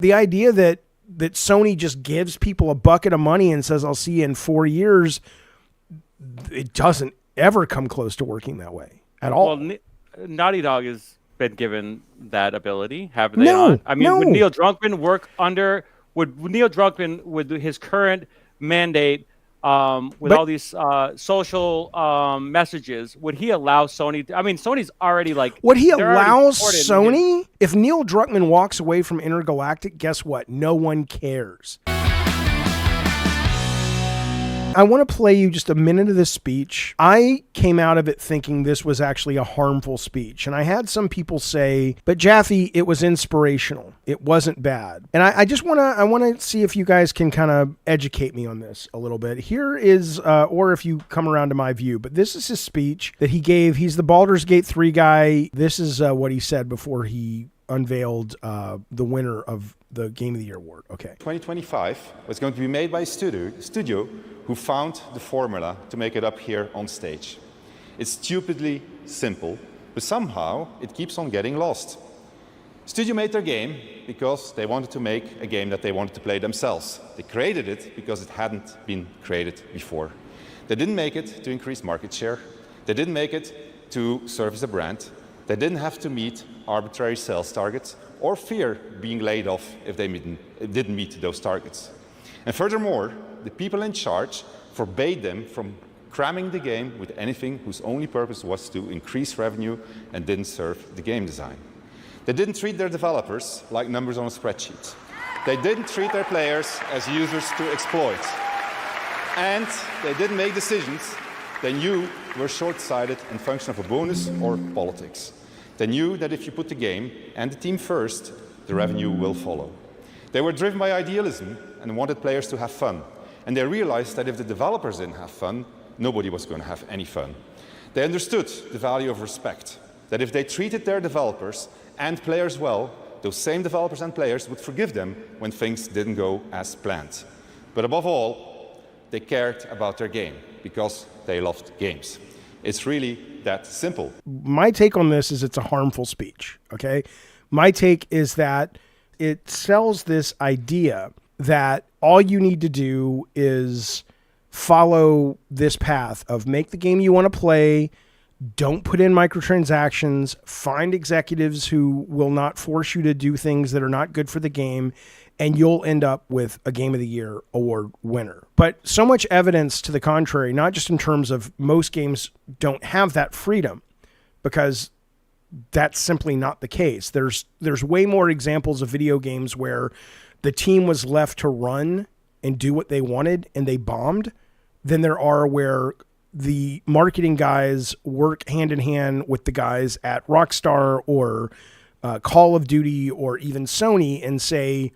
The idea that Sony just gives people a bucket of money and says, I'll see you in 4 years, it doesn't ever come close to working that way at all. Well, Naughty Dog has been given that ability, have they not? I mean, would Neil Druckmann would Neil Druckmann, with his current mandate, with all these social messages, would he allow Sony? I mean, Sony's already Would he allow Sony? If Neil Druckmann walks away from Intergalactic, guess what? No one cares. I want to play you just a minute of this speech. I came out of it thinking this was actually a harmful speech. And I had some people say, but Jaffe, it was inspirational. It wasn't bad. And I just want to see if you guys can kind of educate me on this a little bit. Here is, or if you come around to my view, but this is his speech that he gave. He's the Baldur's Gate 3 guy. This is what he said before he unveiled the winner of the Game of the Year award. Okay. 2025 was going to be made by a studio who found the formula to make it up here on stage. It's stupidly simple, but somehow it keeps on getting lost. Studio made their game because they wanted to make a game that they wanted to play themselves. They created it because it hadn't been created before. They didn't make it to increase market share. They didn't make it to serve as a brand. They didn't have to meet arbitrary sales targets or fear being laid off if they didn't meet those targets. And furthermore, the people in charge forbade them from cramming the game with anything whose only purpose was to increase revenue and didn't serve the game design. They didn't treat their developers like numbers on a spreadsheet. They didn't treat their players as users to exploit. And they didn't make decisions they knew were short-sighted and function of a bonus or politics. They knew that if you put the game and the team first, the revenue will follow. They were driven by idealism and wanted players to have fun. And they realized that if the developers didn't have fun, nobody was going to have any fun. They understood the value of respect, that if they treated their developers and players well, those same developers and players would forgive them when things didn't go as planned. But above all, they cared about their game because they loved games. It's really that simple. My take on this is it's a harmful speech, okay? My take is that it sells this idea that all you need to do is follow this path of make the game you want to play, don't put in microtransactions, find executives who will not force you to do things that are not good for the game, and you'll end up with a Game of the Year award winner. But so much evidence to the contrary, not just in terms of most games don't have that freedom, because that's simply not the case. There's way more examples of video games where the team was left to run and do what they wanted and they bombed than there are where the marketing guys work hand in hand with the guys at Rockstar or Call of Duty or even Sony and say,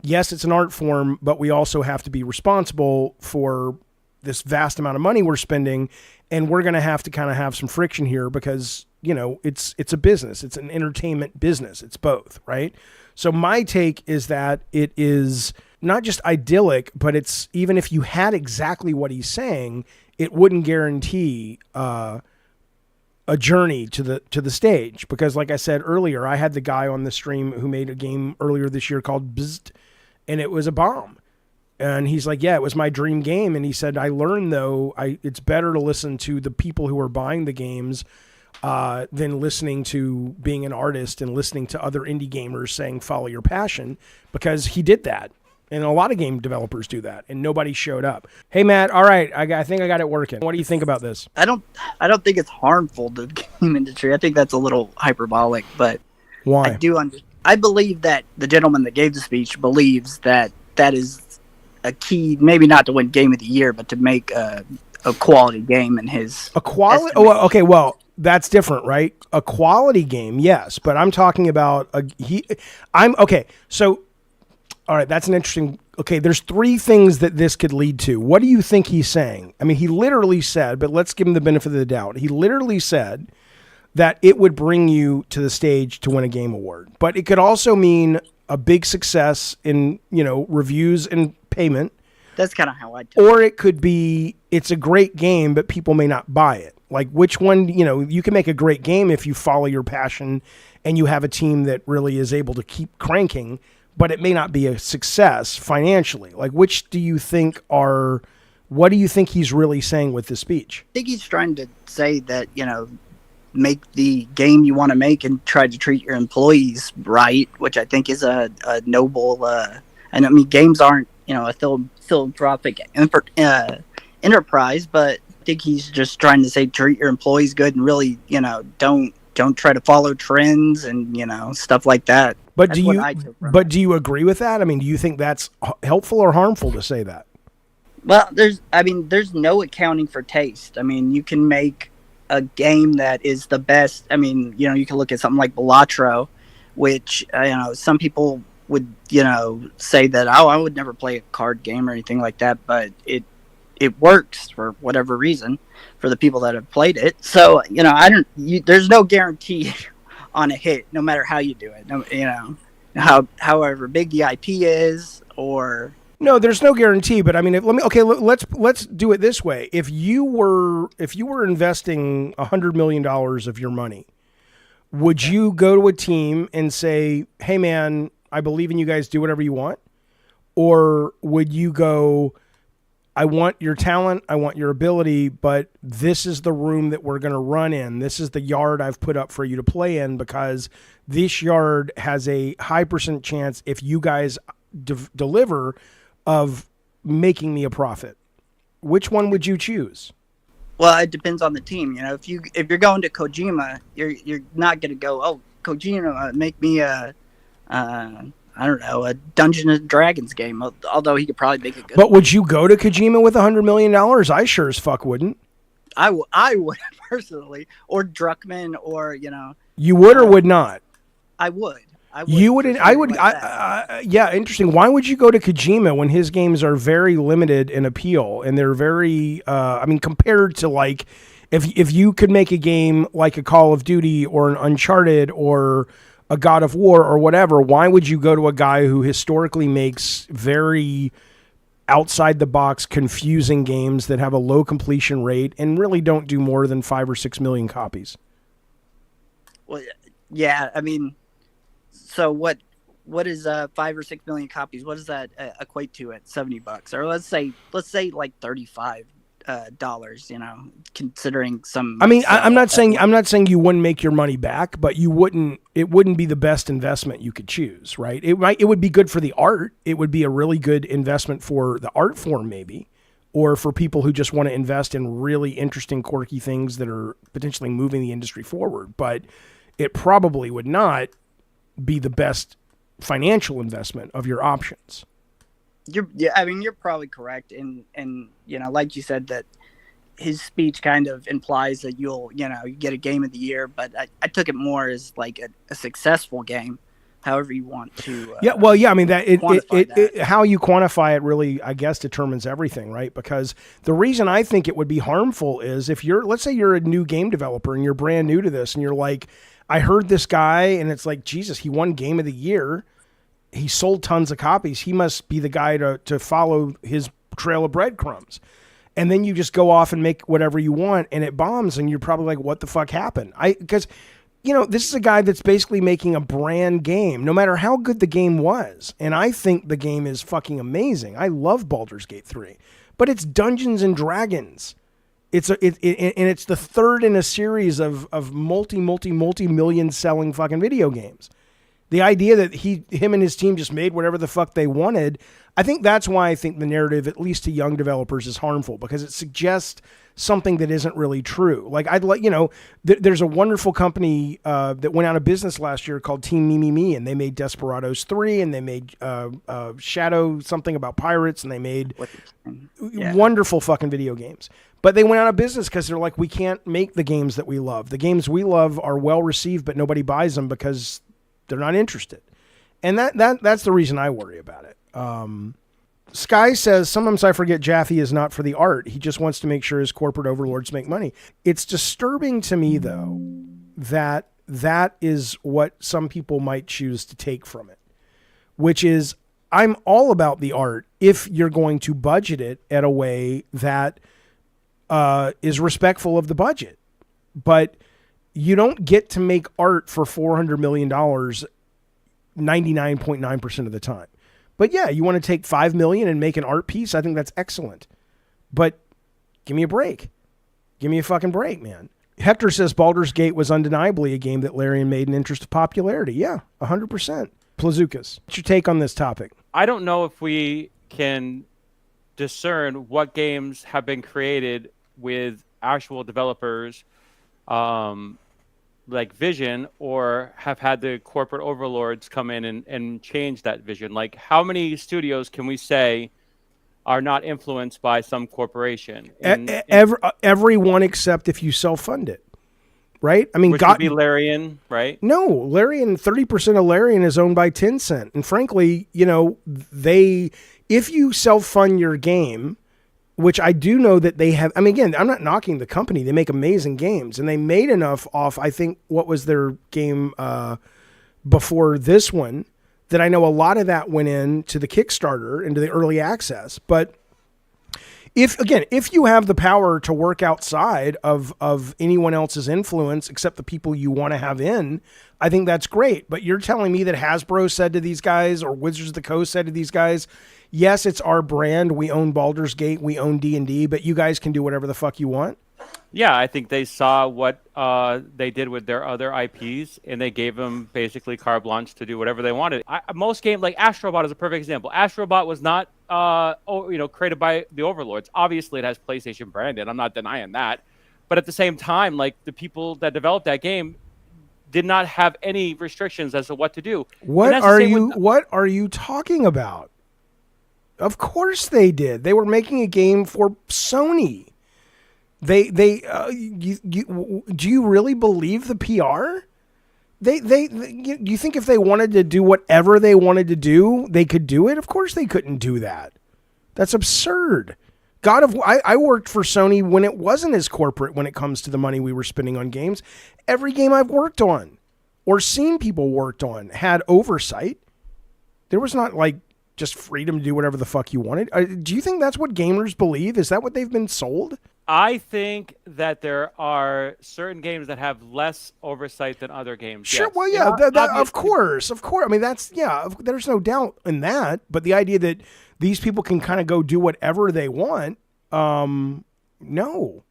yes, it's an art form, but we also have to be responsible for this vast amount of money we're spending. And we're going to have have some friction here because, it's a business. It's an entertainment business. It's both, right? So my take is that it is not just idyllic, but it's, even if you had exactly what he's saying, it wouldn't guarantee a journey to the stage. Because like I said earlier, I had the guy on the stream who made a game earlier this year called Bzzzt, and it was a bomb. And he's like, yeah, it was my dream game. And he said, I learned though, it's better to listen to the people who are buying the games than listening to being an artist and listening to other indie gamers saying, follow your passion, because he did that. And a lot of game developers do that, and nobody showed up. Hey, Matt. All right. I think I got it working. What do you think about this? I don't think it's harmful to the game industry. I think that's a little hyperbolic, but why? I believe that the gentleman that gave the speech believes that is a key, maybe not to win Game of the Year, but to make a quality game in his quality. Oh, okay. Well, that's different, right? A quality game, yes, but I'm talking about okay. So, all right, that's an interesting. Okay, there's three things that this could lead to. What do you think he's saying? I mean, he literally said, but let's give him the benefit of the doubt. He literally said that it would bring you to the stage to win a game award, but it could also mean a big success in reviews and payment. That's kind of how I. Or it could be it's a great game, but people may not buy it. Like which one? You can make a great game if you follow your passion and you have a team that really is able to keep cranking. but it may not be a success financially. Like, which do you think are, what do you think he's really saying with this speech? I think he's trying to say that, make the game you want to make and try to treat your employees right, which I think is a noble, and I mean, games aren't, a philanthropic enterprise, but I think he's just trying to say treat your employees good and really, don't try to follow trends and, stuff like that. But do you agree with that? I mean, do you think that's helpful or harmful to say that? Well, there's no accounting for taste. I mean, you can make a game that is the best. I mean, you can look at something like Balatro, which, some people would, say that, oh, I would never play a card game or anything like that, but it works for whatever reason for the people that have played it. So, there's no guarantee on a hit, no matter how you do it, however big the IP is or... No, there's no guarantee, but I mean, let's do it this way. If you were investing $100 million of your money, would you go to a team and say, "Hey man, I believe in you guys, do whatever you want"? Or would you go, "I want your talent, I want your ability, but this is the room that we're going to run in. This is the yard I've put up for you to play in because this yard has a high % chance if you guys deliver of making me a profit"? Which one would you choose? Well, it depends on the team. If you're going to Kojima, you're not going to go, "Oh, Kojima, make me a Dungeons and Dragons game," although he could probably make it good. But would you go to Kojima with $100 million? I sure as fuck wouldn't. I would personally, or Druckmann, or You would or would not? I would. You wouldn't. I would. Yeah, interesting. Why would you go to Kojima when his games are very limited in appeal and they're very? Compared to like, if you could make a game like a Call of Duty or an Uncharted or a God of War or whatever, why would you go to a guy who historically makes very outside the box, confusing games that have a low completion rate and really don't do more than 5 or 6 million copies? Well, yeah, I mean. So what is 5 or 6 million copies? What does that equate to at $70? Or let's say like $35, considering some. I mean, I'm not saying you wouldn't make your money back, but it wouldn't be the best investment you could choose, right? It would be good for the art. It would be a really good investment for the art form, maybe, or for people who just want to invest in really interesting, quirky things that are potentially moving the industry forward. But it probably would not be the best financial investment of your options. You're probably correct. And like you said, that his speech kind of implies that you get a game of the year, but I took it more as like a successful game, however you want to. I mean, how you quantify it really, I guess, determines everything, right? Because the reason I think it would be harmful is if let's say you're a new game developer and you're brand new to this and you're like, I heard this guy and it's like, Jesus, he won Game of the Year. He sold tons of copies. He must be the guy to follow his trail of breadcrumbs. And then you just go off and make whatever you want and it bombs and you're probably like, what the fuck happened? Because this is a guy that's basically making a brand game, no matter how good the game was. And I think the game is fucking amazing. I love Baldur's Gate 3, but it's Dungeons and Dragons. It's the third in a series of multi-million selling fucking video games. The idea that him and his team just made whatever the fuck they wanted, I think that's why I think the narrative, at least to young developers, is harmful, because it suggests something that isn't really true. Like there's a wonderful company that went out of business last year called Team Me, and they made Desperados 3, and they made Shadow something about pirates, and they made wonderful fucking video games. But they went out of business because they're like, we can't make the games that we love. The games we love are well received, but nobody buys them because they're not interested. And that's the reason I worry about it. Sky says, sometimes I forget Jaffe is not for the art. He just wants to make sure his corporate overlords make money. It's disturbing to me, though, that is what some people might choose to take from it, which is, I'm all about the art if you're going to budget it at a way that is respectful of the budget. But you don't get to make art for $400 million 99.9% of the time. But yeah, you want to take $5 million and make an art piece? I think that's excellent. But give me a break. Give me a fucking break, man. Hector says Baldur's Gate was undeniably a game that Larian made in interest of popularity. Yeah, 100%. Plazookas, what's your take on this topic? I don't know if we can discern what games have been created with actual developers like vision, or have had the corporate overlords come in and change that vision. Like, how many studios can we say are not influenced by some corporation? Everyone except if you self-fund it, right? I mean, which would be Larian, right? No, Larian, 30% of Larian is owned by Tencent. And frankly, you know, if you self-fund your game, which I do know that they have, I mean, again, I'm not knocking the company. They make amazing games, and they made enough off, I think, what was their game before this one, that I know a lot of that went into the Kickstarter, into the early access. But if you have the power to work outside of anyone else's influence except the people you want to have in, I think that's great. But you're telling me that Hasbro said to these guys, or Wizards of the Coast said to these guys, yes, it's our brand. We own Baldur's Gate. We own D&D, but you guys can do whatever the fuck you want. Yeah, I think they saw what they did with their other IPs, and they gave them basically carte blanche to do whatever they wanted. Most games, like Astrobot is a perfect example. Astrobot was not created by the overlords. Obviously, it has PlayStation branded. I'm not denying that. But at the same time, like, the people that developed that game did not have any restrictions as to what to do. What are you talking about? Of course they did. They were making a game for Sony. Do you really believe the PR? Do you think if they wanted to do whatever they wanted to do, they could do it? Of course they couldn't do that. That's absurd. I worked for Sony when it wasn't as corporate when it comes to the money we were spending on games. Every game I've worked on or seen people worked on had oversight. There was not like just freedom to do whatever the fuck you wanted. Do you think that's what gamers believe? Is that what they've been sold? I think that there are certain games that have less oversight than other games. Sure, yes. well, yeah, of course. I mean, there's no doubt in that. But the idea that these people can kind of go do whatever they want, no,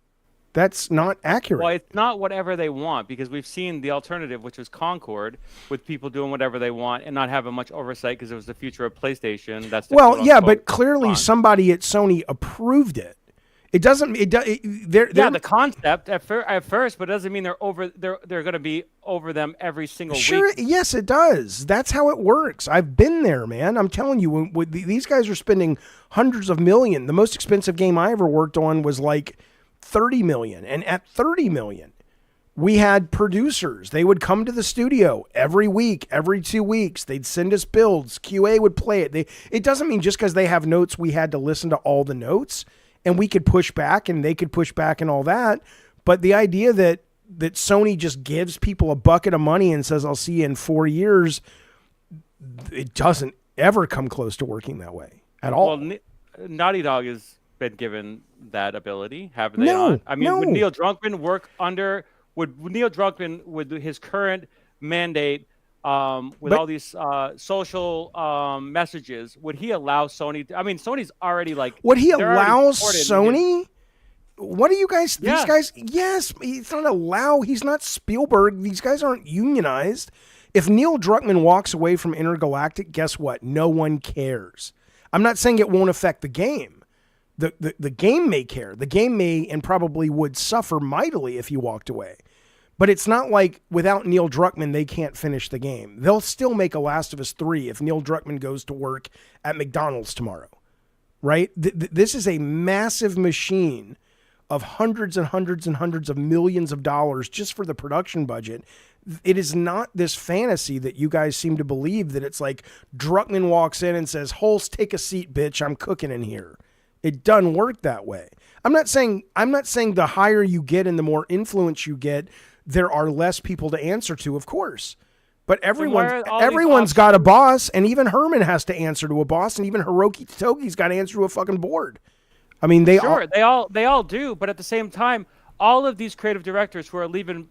that's not accurate. Well, it's not whatever they want, because we've seen the alternative, which was Concord, with people doing whatever they want and not having much oversight because it was the future of PlayStation. That's but clearly somebody at Sony approved it. It doesn't. The concept at first, but it doesn't mean they're going to be over them every single week. Sure, yes, it does. That's how it works. I've been there, man. I'm telling you, when these guys are spending hundreds of millions. The most expensive game I ever worked on was like $30 million, and at $30 million, we had producers. They would come to the studio every week, every 2 weeks. They'd send us builds. QA would play it. It doesn't mean just because they have notes, we had to listen to all the notes. And we could push back and they could push back and all that. But the idea that Sony just gives people a bucket of money and says, I'll see you in 4 years, it doesn't ever come close to working that way at all. Well, Naughty Dog has been given that ability, haven't they? No. Would Neil Druckmann work under, would Neil Druckmann, with his current mandate, all these social messages, would he allow Sony? Sony's already like. Would he allow Sony? What do you guys? Yeah. These guys? Yes, he's not allow. He's not Spielberg. These guys aren't unionized. If Neil Druckmann walks away from Intergalactic, guess what? No one cares. I'm not saying it won't affect the game. The game may care. The game may and probably would suffer mightily if he walked away. But it's not like without Neil Druckmann, they can't finish the game. They'll still make a Last of Us 3 if Neil Druckmann goes to work at McDonald's tomorrow, right? This is a massive machine of hundreds and hundreds and hundreds of millions of dollars just for the production budget. It is not this fantasy that you guys seem to believe that it's like Druckmann walks in and says, Holst, take a seat, bitch. I'm cooking in here. It doesn't work that way. I'm not saying the higher you get and the more influence you get, there are less people to answer to, of course. But everyone's got a boss, and even Herman has to answer to a boss, and even Hiroki Togi's got to answer to a fucking board. I mean, they all do, but at the same time, all of these creative directors who are leaving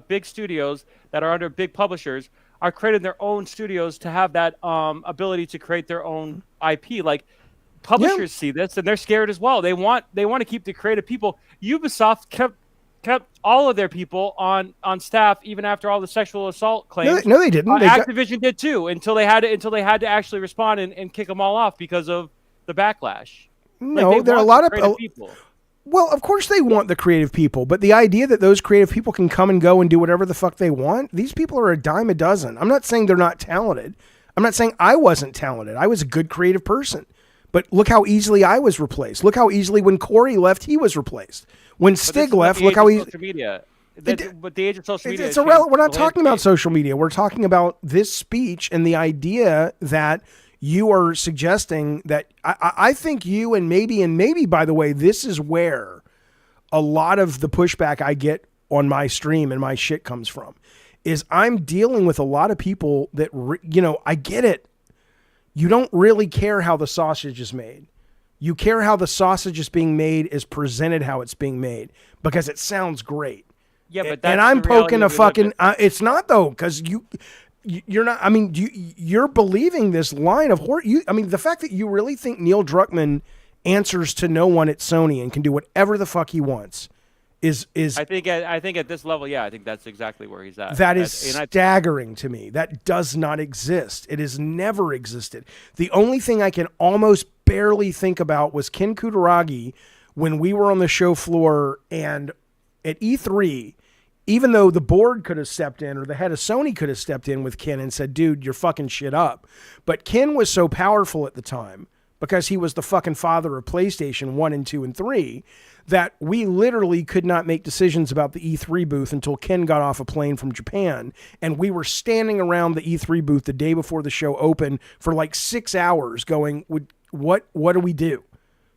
big studios that are under big publishers are creating their own studios to have that ability to create their own IP. Like publishers see this and they're scared as well. They want to keep the creative people. Ubisoft kept all of their people on staff even after all the sexual assault claims. No, they didn't. Activision did too until they had to actually respond and kick them all off because of the backlash. No, there are a lot of people. Well, of course they want the creative people, but the idea that those creative people can come and go and do whatever the fuck they want, these people are a dime a dozen. I'm not saying they're not talented. I'm not saying I wasn't talented. I was a good creative person. But look how easily I was replaced. Look how easily when Corey left, he was replaced. When Stig left, look how easy. Social media. But the age of social media. It's irrelevant. We're not talking about social media. We're talking about this speech and the idea that you are suggesting that I think you and maybe, by the way, this is where a lot of the pushback I get on my stream and my shit comes from, is I'm dealing with a lot of people that, I get it. You don't really care how the sausage is made. You care how the sausage is being made is presented how it's being made because it sounds great. Yeah, but and I'm poking a fucking. It's not though, because you're not. I mean, you're believing this line of horror. The fact that you really think Neil Druckmann answers to no one at Sony and can do whatever the fuck he wants is. I think at this level, yeah, I think that's exactly where he's at. That is staggering to me. That does not exist. It has never existed. The only thing I can almost barely think about was Ken Kutaragi when we were on the show floor and at E3. Even though the board could have stepped in or the head of Sony could have stepped in with Ken and said, dude, you're fucking shit up. But Ken was so powerful at the time because he was the fucking father of PlayStation 1 and 2 and 3 that we literally could not make decisions about the E3 booth until Ken got off a plane from Japan. And we were standing around the E3 booth the day before the show opened for like 6 hours going, what do we do?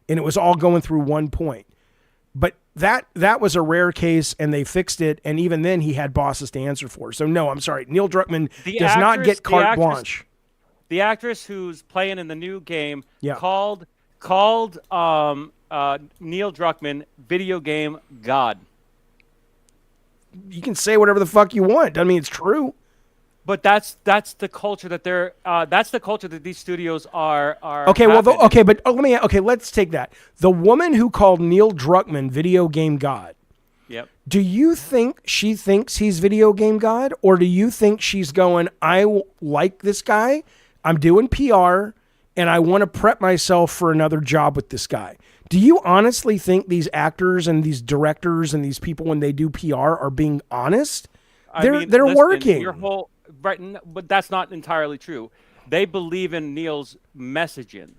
And it was all going through one point. But that was a rare case, and they fixed it, and even then he had bosses to answer for. So, no, I'm sorry. Neil Druckmann does not get carte blanche. The actress who's playing in the new game called Neil Druckmann video game god. You can say whatever the fuck you want. Doesn't mean it's true. But that's the culture that that's the culture that these studios are. Okay, let's take that. The woman who called Neil Druckmann video game god. Yep. Do you think she thinks he's video game god, or do you think she's going, I like this guy, I'm doing PR, and I want to prep myself for another job with this guy? Do you honestly think these actors and these directors and these people, when they do PR, are being honest? They're working. Right, but that's not entirely true. They believe in Neil's messaging,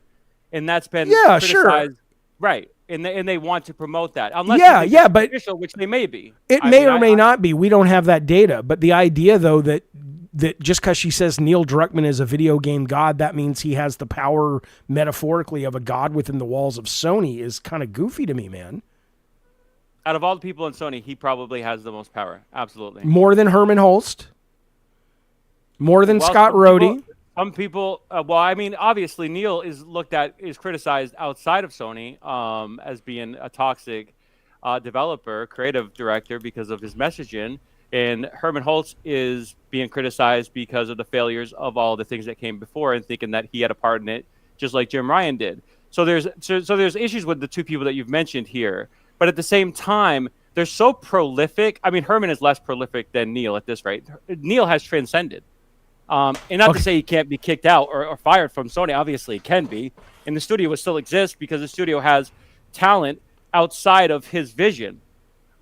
and that's been criticized. Sure. Right, and they want to promote that. Unless but official, which they may be. It may or may not be. We don't have that data. But the idea, though, that just because she says Neil Druckmann is a video game god, that means he has the power, metaphorically, of a god within the walls of Sony is kind of goofy to me, man. Out of all the people in Sony, he probably has the most power. Absolutely. More than Herman Holst. More than Scott Rhodey. Some people, obviously Neil is criticized outside of Sony as being a toxic developer, creative director because of his messaging. And Herman Holtz is being criticized because of the failures of all the things that came before and thinking that he had a part in it, just like Jim Ryan did. So there's issues with the two people that you've mentioned here. But at the same time, they're so prolific. I mean, Herman is less prolific than Neil at this rate. Neil has transcended. And not to say he can't be kicked out or fired from Sony. Obviously, he can be. And the studio will still exist because the studio has talent outside of his vision.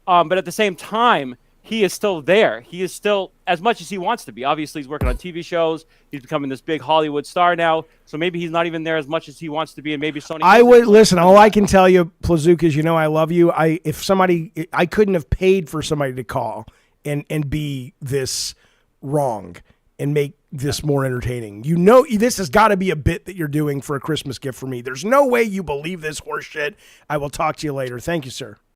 But at the same time, he is still there. He is still as much as he wants to be. Obviously, he's working on TV shows. He's becoming this big Hollywood star now. So maybe he's not even there as much as he wants to be. And maybe Sony. I would listen. All I can tell you, Plazukas, I love you. I couldn't have paid for somebody to call and be this wrong and make this more entertaining. This has got to be a bit that you're doing for a Christmas gift for me. There's no way you believe this horse shit. I will talk to you later. Thank you, sir.